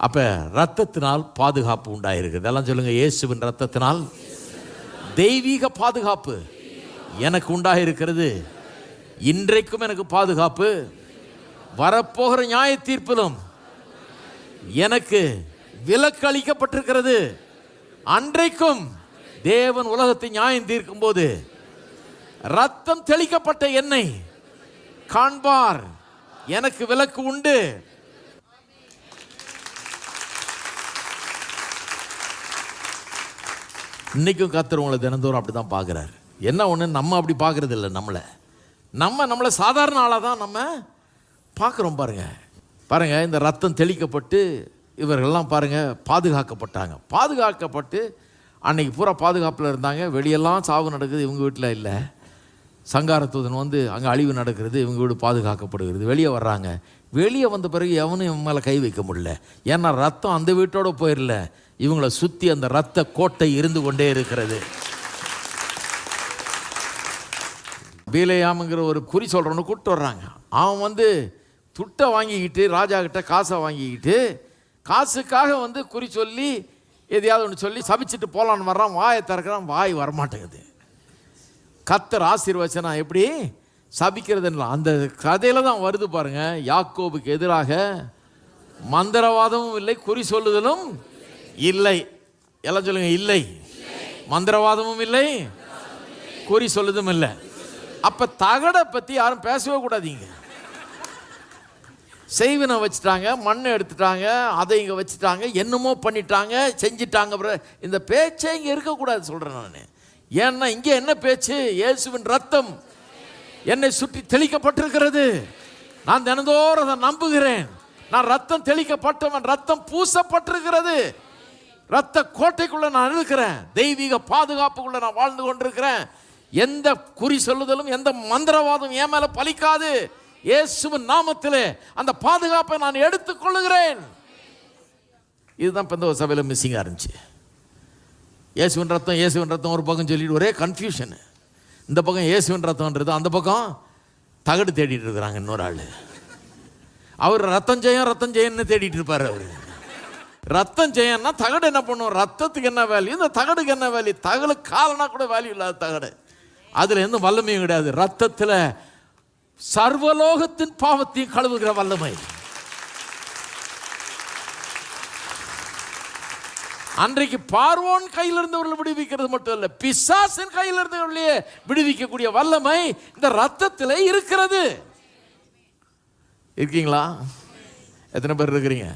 அப்போ ரத்தத்தினால் பாதுகாப்பு உண்டாயிருக்குது. எல்லாம் சொல்லுங்கள், இயேசுவின் ரத்தத்தினால் தெய்வீக பாதுகாப்பு எனக்கு உண்டாயிருக்கிறது. இன்றைக்கும் எனக்கு பாதுகாப்பு, வரப்போகிற நியாய தீர்ப்பிலும் எனக்கு விலக்கு அளிக்கப்பட்டிருக்கிறது. அன்றைக்கும் தேவன் உலகத்தை நியாயம் தீர்க்கும் போது ரத்தம் தெளிக்கப்பட்ட என்னை காண்பார், எனக்கு விலக்கு உண்டு. இன்னைக்கும் கர்த்தர் உங்களை தினந்தோறும் அப்படி தான் பார்க்குறாரு. என்ன ஒன்று, நம்ம அப்படி பார்க்கறது இல்லை. நம்மளை சாதாரண ஆளாக தான் நம்ம பார்க்குறோம். பாருங்கள், இந்த ரத்தம் தெளிக்கப்பட்டு இவர்கள்லாம் பாருங்கள் பாதுகாக்கப்பட்டு அன்னைக்கு பூரா பாதுகாப்பில் இருந்தாங்க. வெளியெல்லாம் சாவு நடக்குது, இவங்க வீட்டில் இல்லை. சங்காரத்தூதன் வந்து அங்கே அழிவு நடக்கிறது, இவங்க வீடு பாதுகாக்கப்படுகிறது. வெளியே வர்றாங்க. வெளியே வந்த பிறகு எவனும் இவங்க மேலே கை வைக்க முடியல. ஏன்னா ரத்தம் அந்த வீட்டோடு போயிடல, இவங்களை சுற்றி அந்த ரத்த கோட்டை இருந்து கொண்டே இருக்கிறது. பீலேயாம்ங்கிற ஒரு குறி சொல்கிறவனு கூப்பிட்டு வர்றாங்க. அவன் வந்து துட்டை வாங்கிக்கிட்டு, ராஜா கிட்ட காசை வாங்கிக்கிட்டு, காசுக்காக வந்து குறி சொல்லி எதையாவது ஒன்று சொல்லி சபிச்சுட்டு போகலான்னு வர்றான். வாயை திறக்கிறான், வாய் வரமாட்டேங்குது. கர்த்தர் ஆசீர்வச்சனா எப்படி சபிக்கிறதுன்னு அந்த கதையில் தான் வருது பாருங்க. யாக்கோபுக்கு எதிராக மந்திரவாதமும் இல்லை, குறி சொல்லுதலும் இல்லை. எல்லாம் சொல்லுங்க, இல்லை. மந்திரவாதமும் இல்லை, குறி சொல்லுதும் இல்லை. அப்போ தகடை பற்றி யாரும் பேசவே கூடாதீங்க. செய்வினை வச்சுட்டாங்க, மண்ணை எடுத்துட்டாங்க, அதை இங்கே வச்சுட்டாங்க, என்னமோ பண்ணிட்டாங்க, செஞ்சிட்டாங்க. இந்த பேச்சே இங்கே இருக்கக்கூடாது சொல்கிறேன் நான். ஏன்னா இங்கே என்ன பேச்சு? இயேசுவின் ரத்தம் என்னை சுற்றி தெளிக்கப்பட்டிருக்கிறது. நான் தினந்தோறும் அதை நம்புகிறேன். நான் ரத்தம் தெளிக்கப்பட்டவன், ரத்தம் பூசப்பட்டிருக்கிறது. ரத்த கோட்டைக்குள்ளே நான் இருக்கிறேன். தெய்வீக பாதுகாப்புக்குள்ளே நான் வாழ்ந்து கொண்டிருக்கிறேன். எந்த குறி சொல்லுதலும் எந்த மந்திரவாதம் என் மேலே பலிக்காது. இயேசுவின் நாமத்திலே அந்த பாதுகாப்பை நான் எடுத்துக்கொள்ளுகிறேன். இதுதான் இப்போ இந்த சபையில் மிஸ்ஸிங்காக இருந்துச்சு. இயேசுவின் ரத்தம் ஒரு பக்கம் சொல்லிட்டு ஒரே கன்ஃபியூஷன். இந்த பக்கம் இயேசுவின் ரத்தம்ன்றது, அந்த பக்கம் தகடு தேடிட்டு இருக்கிறாங்க. இன்னொரு ஆள் அவர் ரத்தம் ஜெயம்னு தேடிட்டு இருப்பார். அவர் ரத்தம் ஜெயம்னா தகடு என்ன பண்ணுவோம்? ரத்தத்துக்கு என்ன வேல்யூ, இந்த தகடுக்கு என்ன வேல்யூ? தகடு காலனா கூட வேல்யூ இல்லாத தகடு. அதில் எந்த வல்லமையும் கிடையாது. ரத்தத்தில் சர்வலோகத்தின் பாவத்தையும் கழுவுகிற வல்லமை. அன்றைக்கு பார்வோன் கையிலிருந்தவர்களை விடுவிக்கிறது மட்டும் இல்லை, பிசாசின் கையிலிருந்தவர்களையே விடுவிக்கக்கூடிய வல்லமை இந்த ரத்தத்தில் இருக்கிறது. இருக்கீங்களா? எத்தனை பேர் இருக்கிறீங்க?